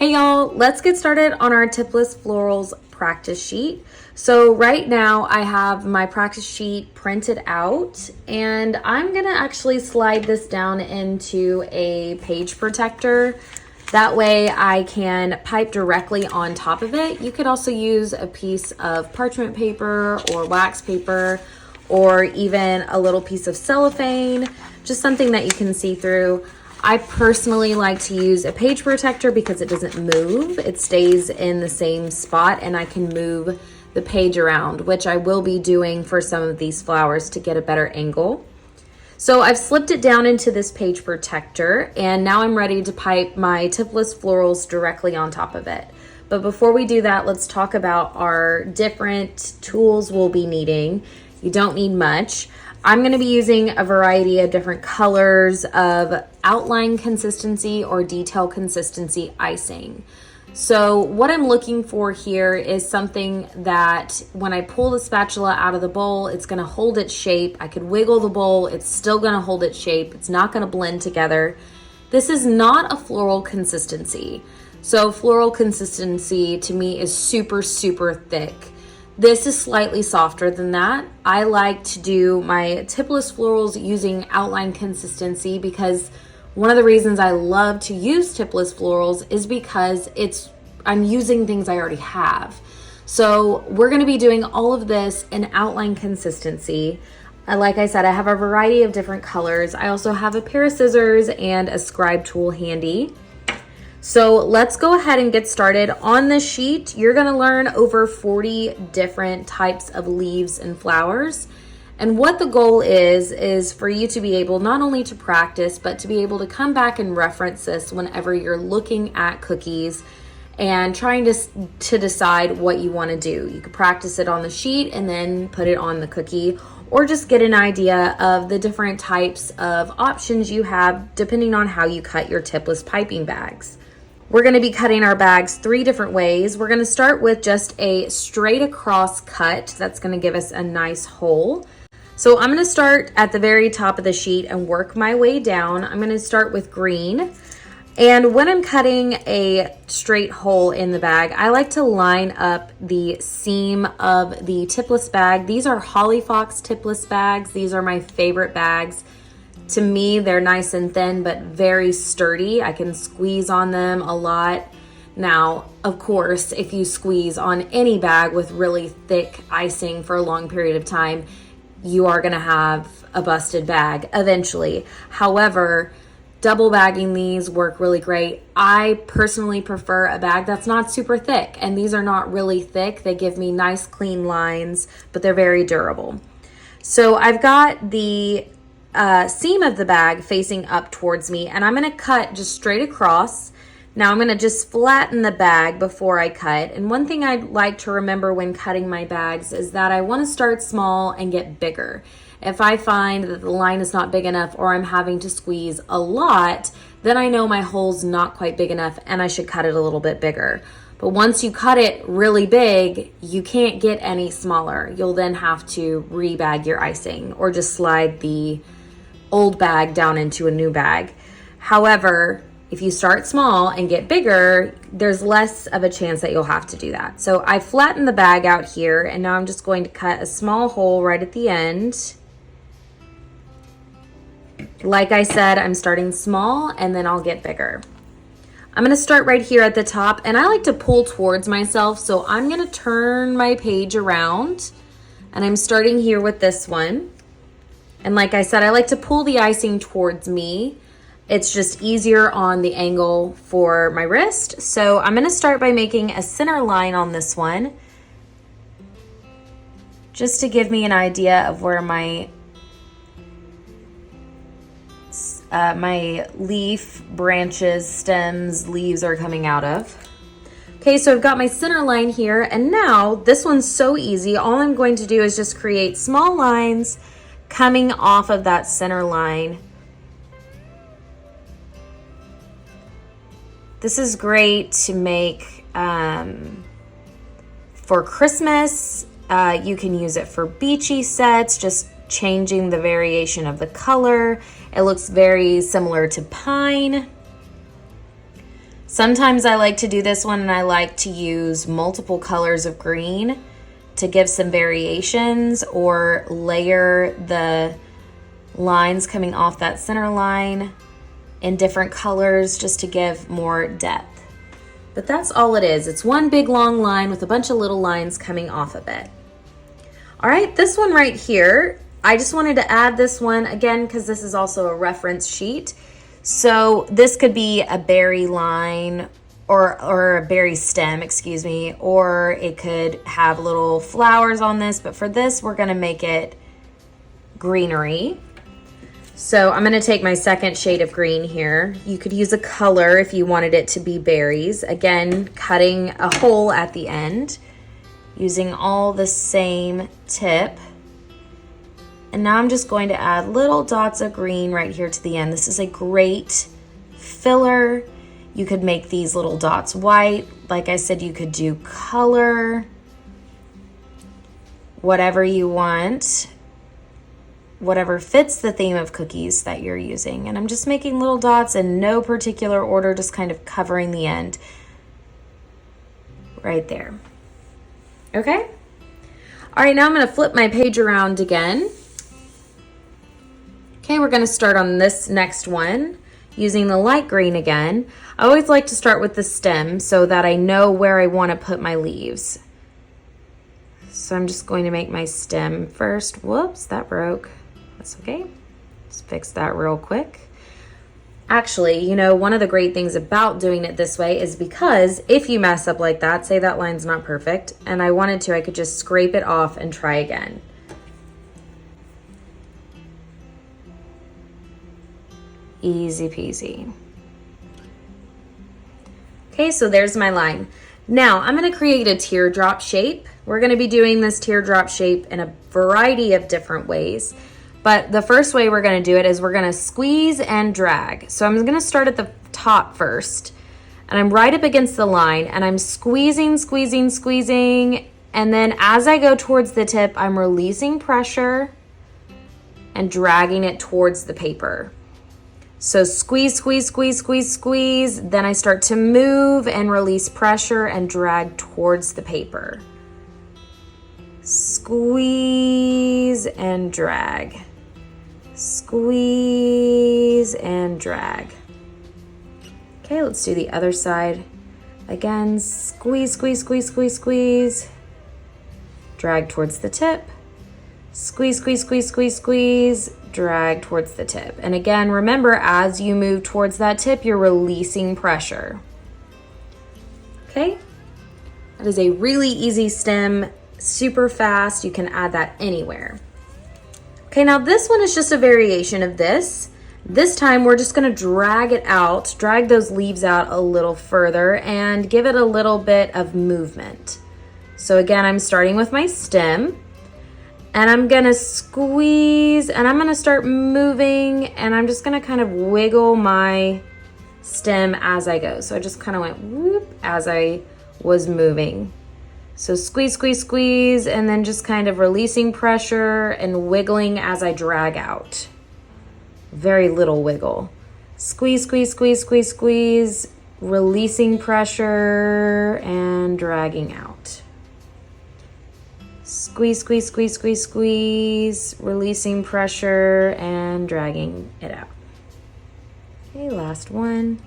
Hey y'all, let's get started on our Tipless Florals practice sheet. So right now I have my practice sheet printed out and I'm gonna actually slide this down into a page protector. That way I can pipe directly on top of it. You could also use a piece of parchment paper or wax paper or even a little piece of cellophane, just something that you can see through. I personally like to use a page protector because it doesn't move. It stays in the same spot and I can move the page around, which I will be doing for some of these flowers to get a better angle. So I've slipped it down into this page protector and now I'm ready to pipe my Tipless Florals directly on top of it. But before we do that, let's talk about our different tools we'll be needing. You don't need much. I'm going to be using a variety of different colors of outline consistency or detail consistency icing. So what I'm looking for here is something that when I pull the spatula out of the bowl, it's going to hold its shape. I could wiggle the bowl. It's still going to hold its shape. It's not going to blend together. This is not a floral consistency. So floral consistency to me is super, super thick. This is slightly softer than that. I like to do my Tipless Florals using outline consistency because one of the reasons I love to use Tipless Florals is because I'm using things I already have. So we're gonna be doing all of this in outline consistency. Like I said, I have a variety of different colors. I also have a pair of scissors and a scribe tool handy. So let's go ahead and get started. On this sheet, you're gonna learn over 40 different types of leaves and flowers. And what the goal is for you to be able not only to practice, but to be able to come back and reference this whenever you're looking at cookies and trying to decide what you wanna do. You could practice it on the sheet and then put it on the cookie, or just get an idea of the different types of options you have depending on how you cut your tipless piping bags. We're going to be cutting our bags 3 different ways. We're going to start with just a straight across cut. That's going to give us a nice hole. So I'm going to start at the very top of the sheet and work my way down. I'm going to start with green. And when I'm cutting a straight hole in the bag, I like to line up the seam of the tipless bag. These are Holly Fox tipless bags. These are my favorite bags. To me, they're nice and thin, but very sturdy. I can squeeze on them a lot. Now, of course, if you squeeze on any bag with really thick icing for a long period of time, you are gonna have a busted bag eventually. However, double bagging these work really great. I personally prefer a bag that's not super thick, and these are not really thick. They give me nice clean lines, but they're very durable. So I've got the seam of the bag facing up towards me, and I'm going to cut just straight across. Now I'm going to just flatten the bag before I cut. And one thing I'd like to remember when cutting my bags is that I want to start small and get bigger. If I find that the line is not big enough or I'm having to squeeze a lot, then I know my hole's not quite big enough and I should cut it a little bit bigger. But once you cut it really big, you can't get any smaller. You'll then have to rebag your icing or just slide the old bag down into a new bag. However, if you start small and get bigger, there's less of a chance that you'll have to do that. So I flattened the bag out here, and now I'm just going to cut a small hole right at the end. Like I said, I'm starting small and then I'll get bigger. I'm going to start right here at the top, and I like to pull towards myself, so I'm going to turn my page around, and I'm starting here with this one. And like I said, I like to pull the icing towards me. It's just easier on the angle for my wrist. So I'm gonna start by making a center line on this one, just to give me an idea of where my leaf, branches, stems, leaves are coming out of. Okay, so I've got my center line here, and now this one's so easy. All I'm going to do is just create small lines coming off of that center line. This is great to make for Christmas. You can use it for beachy sets, just changing the variation of the color. It looks very similar to pine. Sometimes I like to do this one and I like to use multiple colors of green to give some variations, or layer the lines coming off that center line in different colors just to give more depth. But that's all it is. It's one big long line with a bunch of little lines coming off of it. All right, this one right here, I just wanted to add this one again because this is also a reference sheet. So this could be a berry line or a berry stem, excuse me, or it could have little flowers on this, but for this, we're gonna make it greenery. So I'm gonna take my second shade of green here. You could use a color if you wanted it to be berries. Again, cutting a hole at the end, using all the same tip. And now I'm just going to add little dots of green right here to the end. This is a great filler. You could make these little dots white. Like I said, you could do color, whatever you want, whatever fits the theme of cookies that you're using. And I'm just making little dots in no particular order, just kind of covering the end right there. Okay. All right, now I'm gonna flip my page around again. Okay, we're gonna start on this next one using the light green again. I always like to start with the stem so that I know where I wanna put my leaves. So I'm just going to make my stem first. Whoops, that broke. That's okay. Let's fix that real quick. Actually, you know, one of the great things about doing it this way is because if you mess up like that, say that line's not perfect, and I wanted to, I could just scrape it off and try again. Easy peasy. Okay, so there's my line. Now I'm gonna create a teardrop shape. We're gonna be doing this teardrop shape in a variety of different ways. But the first way we're gonna do it is we're gonna squeeze and drag. So I'm gonna start at the top first, and I'm right up against the line, and I'm squeezing, squeezing, squeezing, and then as I go towards the tip, I'm releasing pressure and dragging it towards the paper. So squeeze, squeeze, squeeze, squeeze, squeeze, then I start to move and release pressure and drag towards the paper. Squeeze and drag. Squeeze and drag. Okay, let's do the other side. Again, squeeze, squeeze, squeeze, squeeze, squeeze. Drag towards the tip. Squeeze, squeeze, squeeze, squeeze, squeeze. Drag towards the tip. And again, remember, as you move towards that tip, you're releasing pressure. Okay, that is a really easy stem, super fast. You can add that anywhere. Okay, now this one is just a variation of this. This time we're just gonna drag it out, drag those leaves out a little further and give it a little bit of movement. So again, I'm starting with my stem and I'm gonna squeeze and I'm gonna start moving and I'm just gonna kind of wiggle my stem as I go. So I just kind of went whoop as I was moving. So squeeze, squeeze, squeeze, and then just kind of releasing pressure and wiggling as I drag out. Very little wiggle. Squeeze, squeeze, squeeze, squeeze, squeeze, releasing pressure and dragging out. Squeeze, squeeze, squeeze, squeeze, squeeze, releasing pressure and dragging it out. Okay, last one.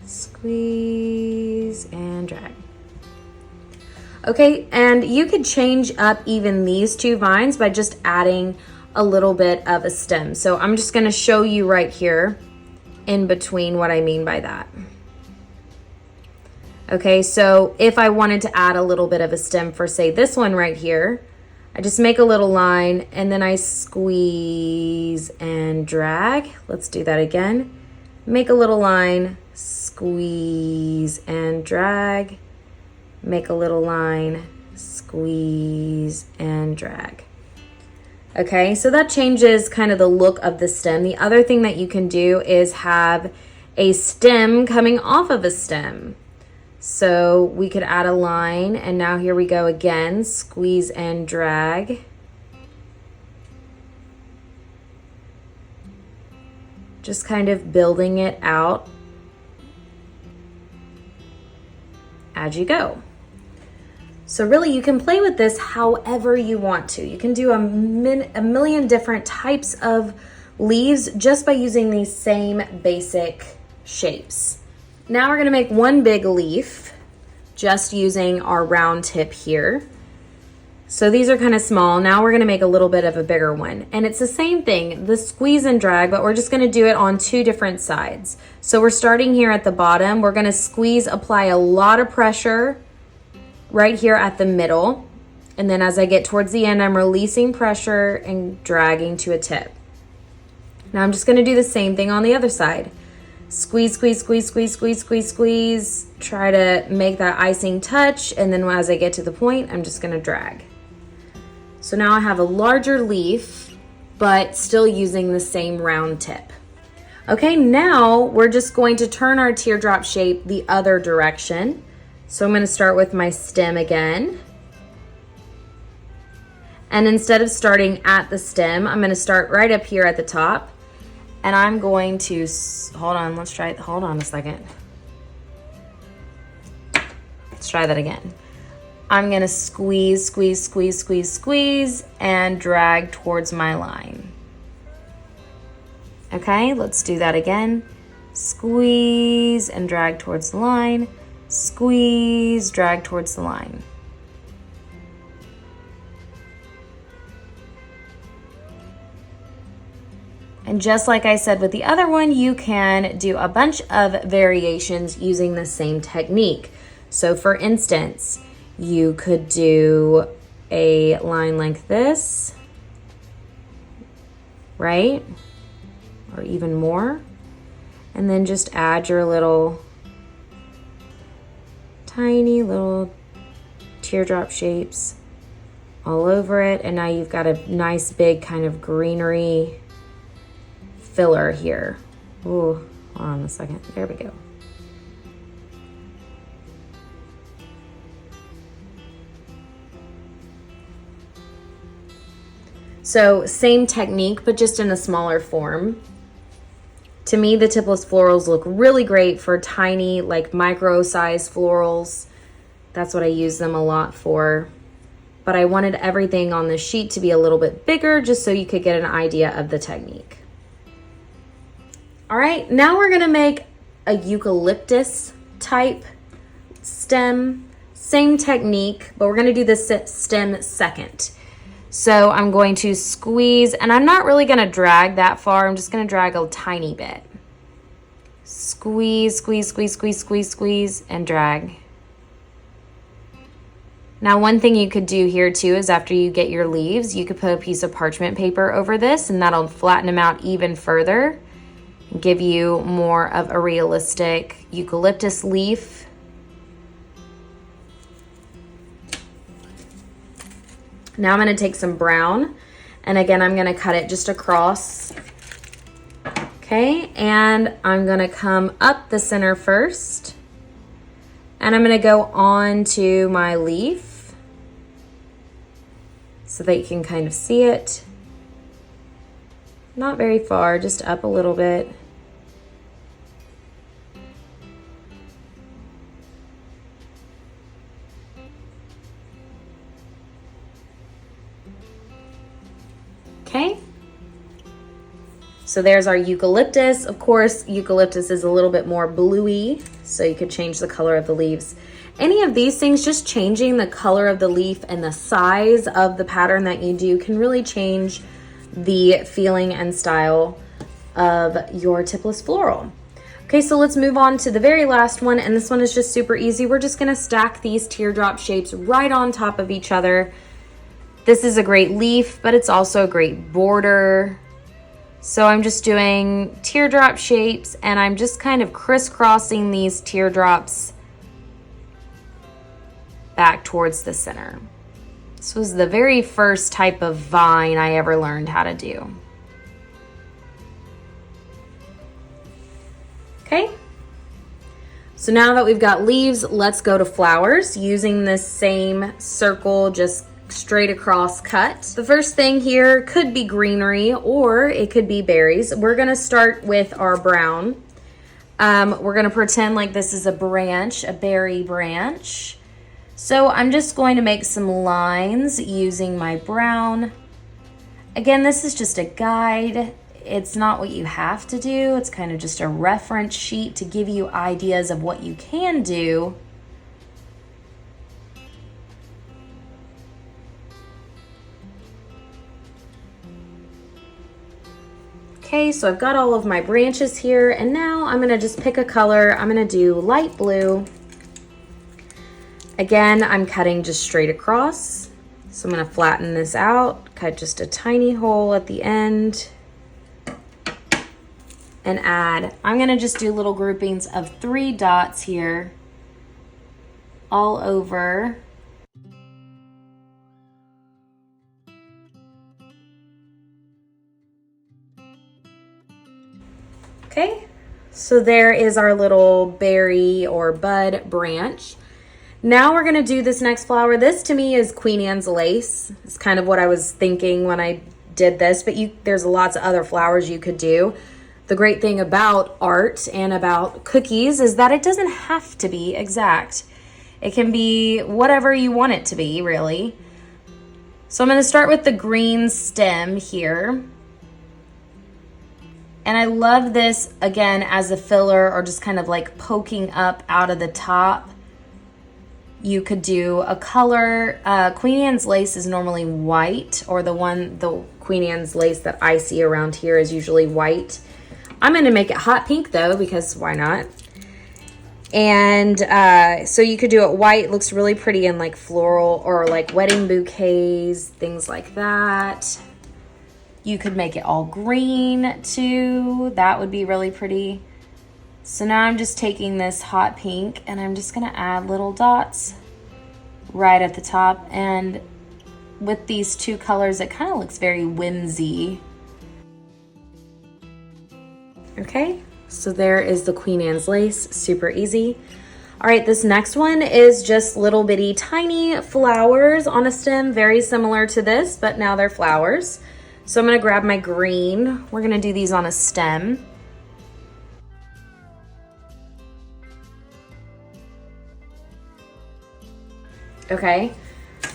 Squeeze and drag. Okay, and you could change up even these two vines by just adding a little bit of a stem. So I'm just gonna show you right here in between what I mean by that. Okay, so if I wanted to add a little bit of a stem for, say, this one right here, I just make a little line and then I squeeze and drag. Let's do that again. Make a little line, squeeze and drag. Make a little line, squeeze and drag. Okay, so that changes kind of the look of the stem. The other thing that you can do is have a stem coming off of a stem. So we could add a line, and now here we go again, squeeze and drag. Just kind of building it out as you go. So really you can play with this however you want to. You can do a million different types of leaves just by using these same basic shapes. Now we're gonna make one big leaf just using our round tip here. So these are kind of small. Now we're gonna make a little bit of a bigger one. And it's the same thing, the squeeze and drag, but we're just gonna do it on two different sides. So we're starting here at the bottom. We're gonna squeeze, apply a lot of pressure right here at the middle. And then as I get towards the end, I'm releasing pressure and dragging to a tip. Now I'm just gonna do the same thing on the other side. Squeeze, squeeze, squeeze, squeeze, squeeze, squeeze, squeeze. Try to make that icing touch. And then as I get to the point, I'm just gonna drag. So now I have a larger leaf, but still using the same round tip. Okay, now we're just going to turn our teardrop shape the other direction. So I'm gonna start with my stem again. And instead of starting at the stem, I'm gonna start right up here at the top. And I'm going to, hold on a second. Let's try that again. I'm gonna squeeze, squeeze, squeeze, squeeze, squeeze, and drag towards my line. Okay, let's do that again. Squeeze and drag towards the line. Squeeze, drag towards the line. And just like I said with the other one, you can do a bunch of variations using the same technique. So for instance, you could do a line like this, right? Or even more. And then just add your little tiny little teardrop shapes all over it. And now you've got a nice big kind of greenery filler here. Ooh, hold on a second. There we go. So same technique, but just in a smaller form. To me, the Tipless florals look really great for tiny, like micro size florals. That's what I use them a lot for. But I wanted everything on the sheet to be a little bit bigger just so you could get an idea of the technique. All right, now we're gonna make a eucalyptus type stem. Same technique, but we're gonna do the stem second. So I'm going to squeeze, and I'm not really gonna drag that far. I'm just gonna drag a tiny bit. Squeeze, squeeze, squeeze, squeeze, squeeze, squeeze, and drag. Now, one thing you could do here too is after you get your leaves, you could put a piece of parchment paper over this, and that'll flatten them out even further, and give you more of a realistic eucalyptus leaf. Now I'm gonna take some brown, and again, I'm gonna cut it just across. Okay, and I'm gonna come up the center first, and I'm gonna go on to my leaf so that you can kind of see it. Not very far, just up a little bit. Okay, so there's our eucalyptus. Of course, eucalyptus is a little bit more bluey, so you could change the color of the leaves. Any of these things, just changing the color of the leaf and the size of the pattern that you do can really change the feeling and style of your Tipless floral. Okay, so let's move on to the very last one, and this one is just super easy. We're just gonna stack these teardrop shapes right on top of each other. This is a great leaf, but it's also a great border. So I'm just doing teardrop shapes, and I'm just kind of crisscrossing these teardrops back towards the center. This was the very first type of vine I ever learned how to do. Okay, so now that we've got leaves, let's go to flowers using this same circle, just straight across cut. The first thing here could be greenery or it could be berries. We're gonna start with our brown. We're gonna pretend like this is a branch, a berry branch. So I'm just going to make some lines using my brown. Again, this is just a guide. It's not what you have to do. It's kind of just a reference sheet to give you ideas of what you can do. Okay, so I've got all of my branches here, and now I'm gonna just pick a color. I'm gonna do light blue. Again, I'm cutting just straight across. So I'm gonna flatten this out, cut just a tiny hole at the end, and add. I'm gonna just do little groupings of 3 dots here all over. Okay, so there is our little berry or bud branch. Now we're gonna do this next flower. This to me is Queen Anne's lace. It's kind of what I was thinking when I did this, but there's lots of other flowers you could do. The great thing about art and about cookies is that it doesn't have to be exact. It can be whatever you want it to be, really. So I'm gonna start with the green stem here. And I love this, again, as a filler or just kind of like poking up out of the top. You could do a color. Queen Anne's lace is normally white, or the Queen Anne's lace that I see around here is usually white. I'm gonna make it hot pink though, because why not? And so you could do it white. It looks really pretty in like floral or like wedding bouquets, things like that. You could make it all green too. That would be really pretty. So now I'm just taking this hot pink and I'm just gonna add little dots right at the top. And with these 2 colors, it kind of looks very whimsy. Okay, so there is the Queen Anne's lace, super easy. All right, this next one is just little bitty tiny flowers on a stem, very similar to this, but now they're flowers. So I'm gonna grab my green. We're gonna do these on a stem. Okay,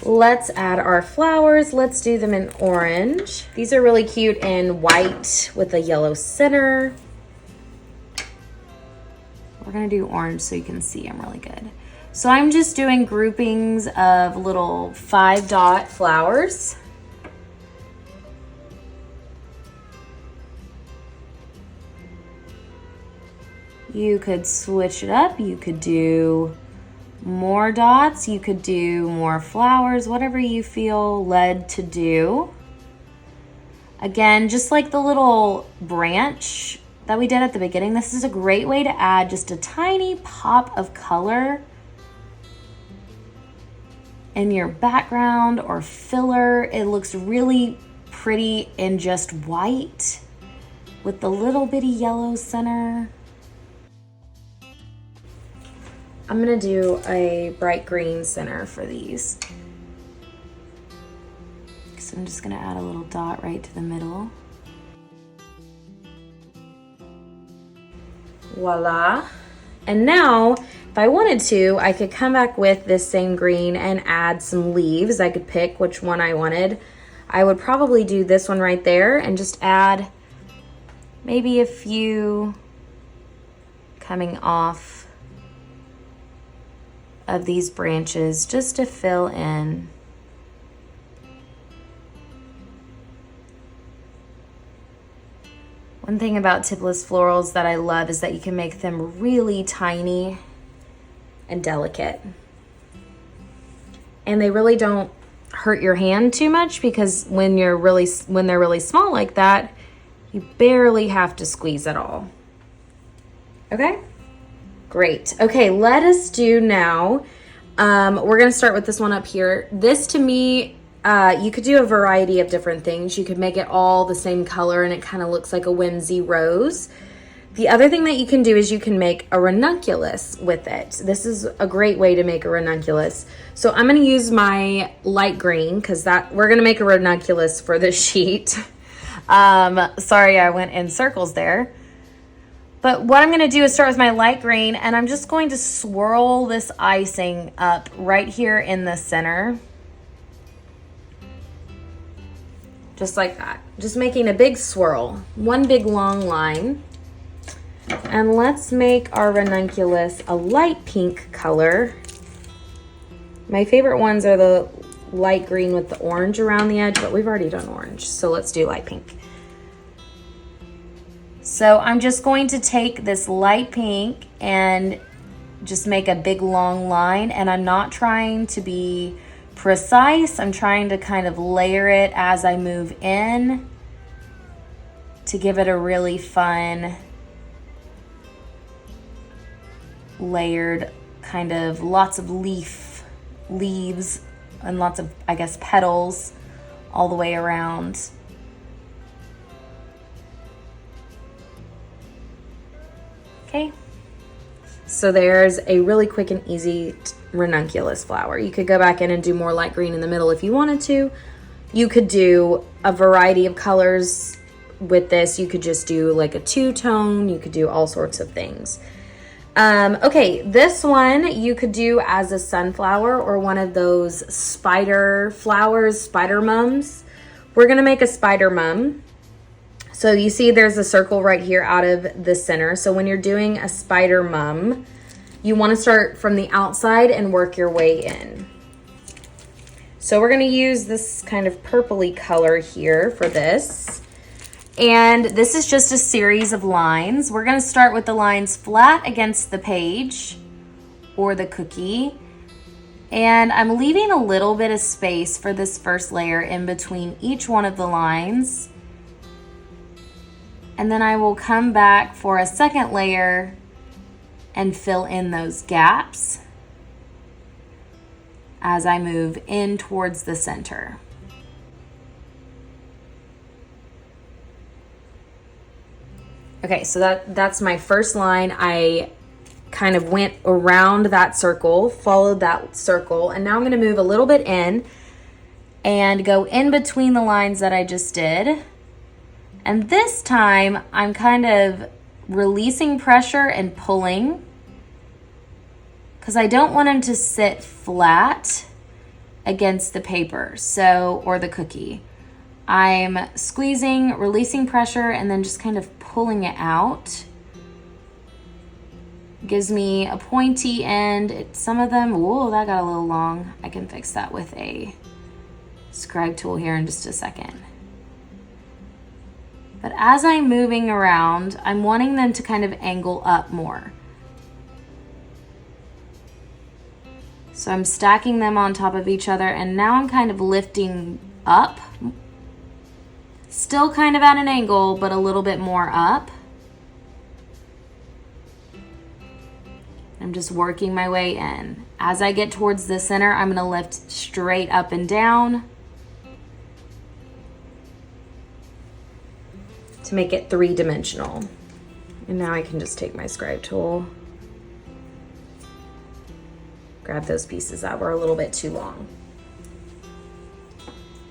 let's add our flowers. Let's do them in orange. These are really cute in white with a yellow center. We're gonna do orange so you can see them really good. So I'm just doing groupings of little 5-dot flowers. You could switch it up. You could do more dots. You could do more flowers, whatever you feel led to do. Again, just like the little branch that we did at the beginning, this is a great way to add just a tiny pop of color in your background or filler. It looks really pretty in just white with the little bitty yellow center. I'm gonna do a bright green center for these. So I'm just gonna add a little dot right to the middle. Voila. And now, if I wanted to, I could come back with this same green and add some leaves. I could pick which one I wanted. I would probably do this one right there and just add maybe a few coming off of these branches just to fill in. One thing about Tipless florals that I love is that you can make them really tiny and delicate. And they really don't hurt your hand too much, because when they're really small like that, you barely have to squeeze at all. Okay? Great. Okay, let us do now. We're gonna start with this one up here. This to me, you could do a variety of different things. You could make it all the same color and it kind of looks like a whimsy rose. The other thing that you can do is you can make a ranunculus with it. This is a great way to make a ranunculus. So I'm gonna use my light green because we're gonna make a ranunculus for this sheet. Sorry, I went in circles there. But what I'm gonna do is start with my light green, and I'm just going to swirl this icing up right here in the center. Just like that. Just making a big swirl, one big long line. And let's make our ranunculus a light pink color. My favorite ones are the light green with the orange around the edge, but we've already done orange, so let's do light pink. So I'm just going to take this light pink and just make a big long line, and I'm not trying to be precise. I'm trying to kind of layer it as I move in to give it a really fun layered kind of lots of leaves and lots of, I guess, petals all the way around. Okay, so there's a really quick and easy ranunculus flower. You could go back in and do more light green in the middle if you wanted to. You could do a variety of colors with this. You could just do like a two-tone. You could do all sorts of things. Okay, this one you could do as a sunflower or one of those spider flowers, spider mums. We're gonna make a spider mum. So you see there's a circle right here out of the center. So when you're doing a spider mum, you wanna start from the outside and work your way in. So we're gonna use this kind of purpley color here for this. And this is just a series of lines. We're gonna start with the lines flat against the page or the cookie. And I'm leaving a little bit of space for this first layer in between each one of the lines. And then I will come back for a second layer and fill in those gaps as I move in towards the center. Okay, so that's my first line. I kind of went around that circle, followed that circle, and now I'm gonna move a little bit in and go in between the lines that I just did. And this time I'm kind of releasing pressure and pulling because I don't want them to sit flat against the paper, or the cookie. I'm squeezing, releasing pressure, and then just kind of pulling it out. Gives me a pointy end. Some of them, whoa, that got a little long. I can fix that with a scribe tool here in just a second. But as I'm moving around, I'm wanting them to kind of angle up more. So I'm stacking them on top of each other, and now I'm kind of lifting up. Still kind of at an angle, but a little bit more up. I'm just working my way in. As I get towards the center, I'm gonna lift straight up and down to make it three-dimensional. And now I can just take my scribe tool, grab those pieces that were a little bit too long.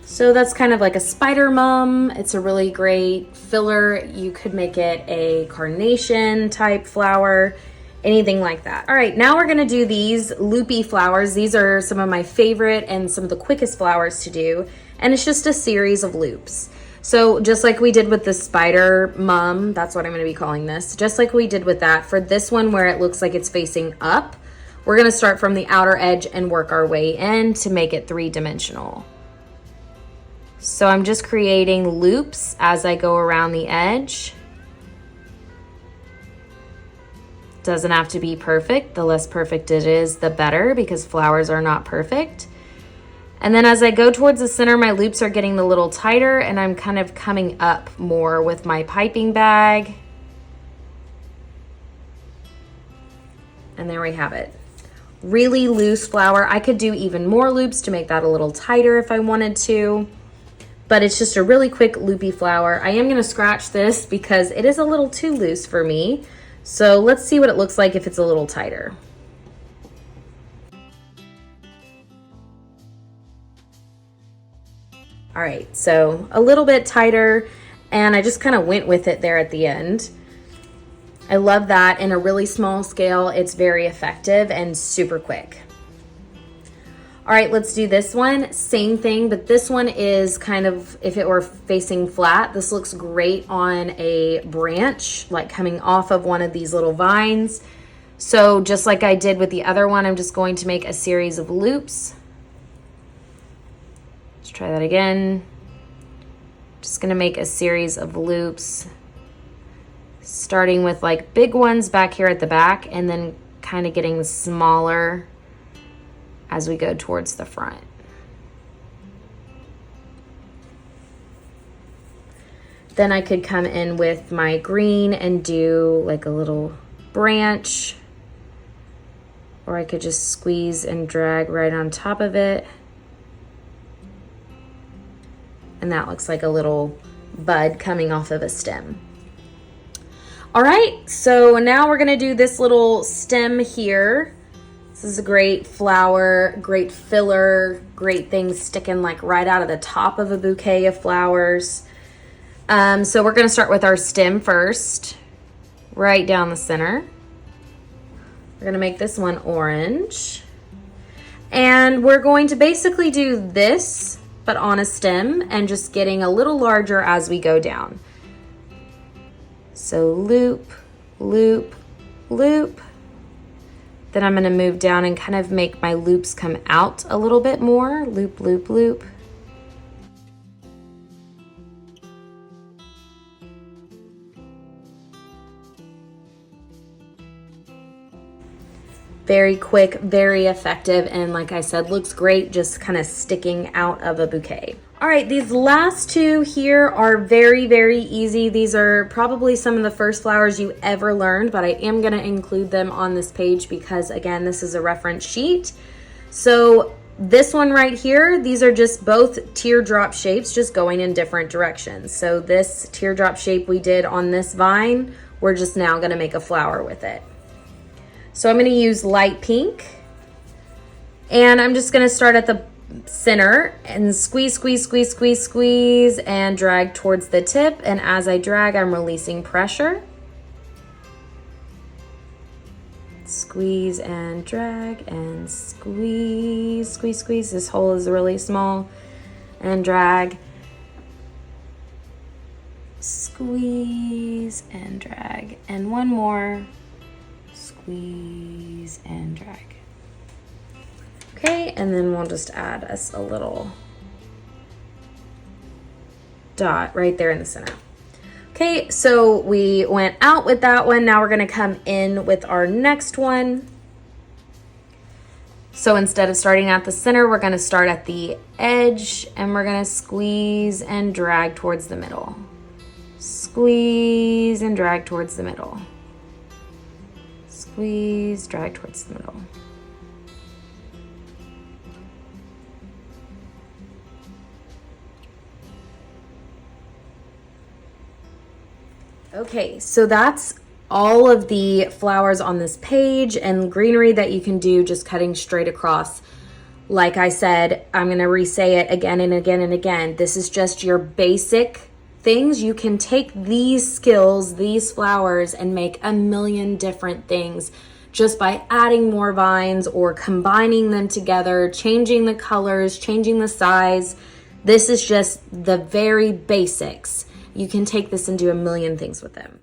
So that's kind of like a spider mum. It's a really great filler. You could make it a carnation type flower, anything like that. All right, now we're gonna do these loopy flowers. These are some of my favorite and some of the quickest flowers to do. And it's just a series of loops. So just like we did with the spider mum, that's what I'm gonna be calling this. Just like we did with that, for this one where it looks like it's facing up, we're gonna start from the outer edge and work our way in to make it three-dimensional. So I'm just creating loops as I go around the edge. Doesn't have to be perfect. The less perfect it is, the better, because flowers are not perfect. And then as I go towards the center, my loops are getting a little tighter, and I'm kind of coming up more with my piping bag. And there we have it. Really loose flower. I could do even more loops to make that a little tighter if I wanted to. But it's just a really quick loopy flower. I am gonna scratch this because it is a little too loose for me. So let's see what it looks like if it's a little tighter. All right, so a little bit tighter, and I just kind of went with it there at the end. I love that. In a really small scale, it's very effective and super quick. All right, let's do this one. Same thing, but this one is kind of, if it were facing flat, this looks great on a branch, like coming off of one of these little vines. So just like I did with the other one, I'm just going to make a series of loops. Let's try that again. Just gonna make a series of loops, starting with like big ones back here at the back and then kind of getting smaller as we go towards the front. Then I could come in with my green and do like a little branch, or I could just squeeze and drag right on top of it. And that looks like a little bud coming off of a stem. All right, so now we're gonna do this little stem here. This is a great flower, great filler, great thing sticking like right out of the top of a bouquet of flowers. So we're gonna start with our stem first, right down the center. We're gonna make this one orange. And we're going to basically do this, but on a stem and just getting a little larger as we go down. So loop, loop, loop. Then I'm gonna move down and kind of make my loops come out a little bit more. Loop, loop, loop. Very quick, very effective, and like I said, looks great just kind of sticking out of a bouquet. All right, these last two here are very, very easy. These are probably some of the first flowers you ever learned, but I am gonna include them on this page because again, this is a reference sheet. So this one right here, these are just both teardrop shapes, just going in different directions. So this teardrop shape we did on this vine, we're just now gonna make a flower with it. So I'm gonna use light pink, and I'm just gonna start at the center and squeeze, squeeze, squeeze, squeeze, squeeze, and drag towards the tip. And as I drag, I'm releasing pressure. Squeeze and drag and squeeze, squeeze, squeeze. This hole is really small. And drag. Squeeze and drag. And one more. Squeeze and drag. Okay, and then we'll just add us a little dot right there in the center. Okay, so we went out with that one. Now we're gonna come in with our next one. So instead of starting at the center, we're gonna start at the edge and we're gonna squeeze and drag towards the middle. Squeeze and drag towards the middle. Squeeze, drag towards the middle. Okay, so that's all of the flowers on this page and greenery that you can do just cutting straight across. Like I said, I'm gonna re-say it again and again and again. This is just your basic things. You can take these skills, these flowers, and make a million different things just by adding more vines or combining them together, changing the colors, changing the size. This is just the very basics. You can take this and do a million things with them.